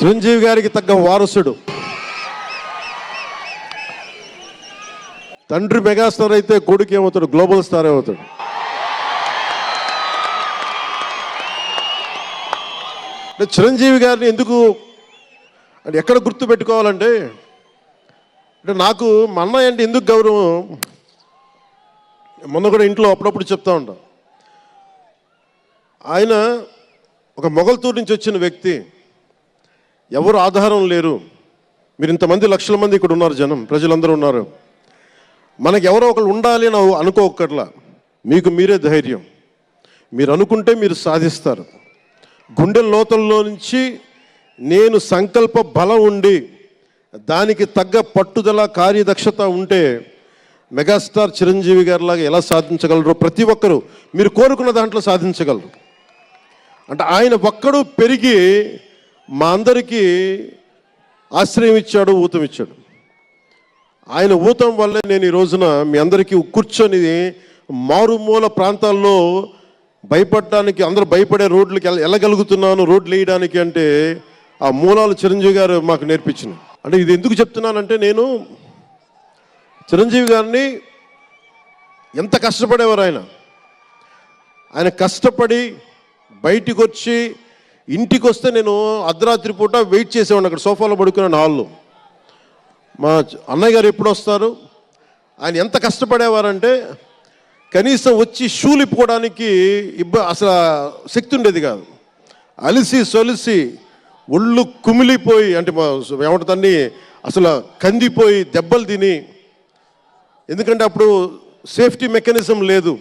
చిరంజీవి గారికి తగ్గ వారసుడు. తండ్రి మెగాస్టార్ అయితే కొడుకు ఏమవుతాడు? గ్లోబల్ స్టార్ ఏమవుతాడు. చిరంజీవి గారిని ఎందుకు అంటే ఎక్కడ గుర్తు పెట్టుకోవాలంటే, అంటే నాకు మా అన్నయ్య అంటే ఎందుకు గౌరవం, మొన్న కూడా ఇంట్లో అప్పుడప్పుడు చెప్తా ఉంటాం. ఆయన ఒక మొగల్తూరు నుంచి వచ్చిన వ్యక్తి, ఎవరు ఆధారం లేరు. మీరు ఇంతమంది లక్షల మంది ఇక్కడ ఉన్నారు, జనం ప్రజలందరూ ఉన్నారు. మనకు ఎవరో ఒకరు ఉండాలి అని అనుకోకట్లా, మీకు మీరే ధైర్యం. మీరు అనుకుంటే మీరు సాధిస్తారు. గుండె లోతల్లో నుంచి నేను సంకల్ప బలం ఉండి దానికి తగ్గ పట్టుదల కార్యదక్షత ఉంటే మెగాస్టార్ చిరంజీవి గారిలాగా ఎలా సాధించగలరో ప్రతి ఒక్కరూ మీరు కోరుకున్న దాంట్లో సాధించగలరు. అంటే ఆయన ఒక్కడు పెరిగి మా అందరికీ ఆశ్రయం ఇచ్చాడు, ఊతం ఇచ్చాడు. ఆయన ఊతం వల్లే నేను ఈ రోజున మీ అందరికీ కూర్చొని మారుమూల ప్రాంతాల్లో భయపడడానికి, అందరూ భయపడే రోడ్లకి వెళ్ళగలుగుతున్నాను, రోడ్లు వేయడానికి అంటే ఆ మూలాలు చిరంజీవి గారు మాకు నేర్పించిన. అంటే ఇది ఎందుకు చెప్తున్నానంటే, నేను చిరంజీవి గారిని ఎంత కష్టపడేవారు ఆయన కష్టపడి బయటికి వచ్చి ఇంటికి వస్తే నేను అర్ధరాత్రి పూట వెయిట్ చేసేవాడిని అక్కడ సోఫాలో పడుకున్నాను హాల్లో. మా అన్నయ్య గారు ఎప్పుడు వస్తారు, ఆయన ఎంత కష్టపడేవారంటే కనీసం వచ్చి షూలు ఇప్పుకోవడానికి అసలు శక్తి ఉండేది కాదు. అలిసి సొలిసి ఒళ్ళు కుమిలిపోయి, అంటే ఏమంటుందని అసలు కందిపోయి దెబ్బలు తిని, ఎందుకంటే అప్పుడు సేఫ్టీ మెకానిజం లేదు.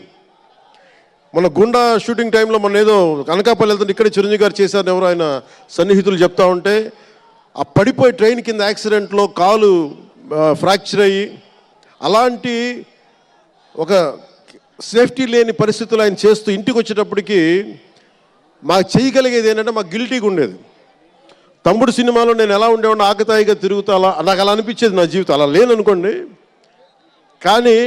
మన గుండా షూటింగ్ టైంలో మన ఏదో అనకాపల్లి వెళ్తుంటే ఇక్కడే చిరంజీవి గారు చేశారని ఎవరు ఆయన సన్నిహితులు చెప్తా ఉంటే, ఆ పడిపోయి ట్రైన్ కింద యాక్సిడెంట్లో కాలు ఫ్రాక్చర్ అయ్యి, అలాంటి ఒక సేఫ్టీ లేని పరిస్థితులు ఆయన చేస్తూ ఇంటికి వచ్చేటప్పటికి మాకు చేయగలిగేది ఏంటంటే, మాకు గిల్టీగా ఉండేది. తమ్ముడు సినిమాలో నేను ఎలా ఉండేవాడిని, ఆకతాయిగా తిరుగుతా, అలా నాకు అలా అనిపించేది నా జీవితం. అలా లేననుకోండి, కానీ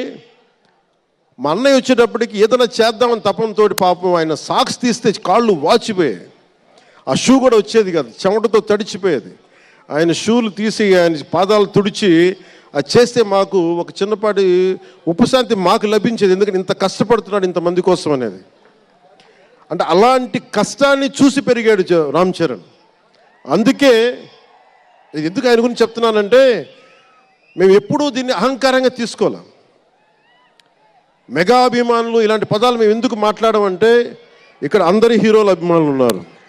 మా అన్నయ్య వచ్చేటప్పటికి ఏదైనా చేద్దామని తపంతో పాపం ఆయన సాక్స్ తీస్తే కాళ్ళు వాచిపోయాయి. ఆ షూ కూడా వచ్చేది కాదు, చెమటతో తడిచిపోయేది. ఆయన షూలు తీసి ఆయన పాదాలు తుడిచి అది చేస్తే మాకు ఒక చిన్నపాటి ఉపశాంతి మాకు లభించేది. ఎందుకంటే ఇంత కష్టపడుతున్నాడు ఇంతమంది కోసం అనేది. అంటే అలాంటి కష్టాన్ని చూసి పెరిగాడు రామ్ చరణ్. అందుకే ఎందుకు ఆయన గురించి చెప్తున్నానంటే, మేము ఎప్పుడూ దీన్ని అహంకారంగా తీసుకోలేం. మెగా అభిమానులు ఇలాంటి పదాలు మేము ఎందుకు మాట్లాడమంటే, ఇక్కడ అందరి హీరోల అభిమానులు ఉన్నారు.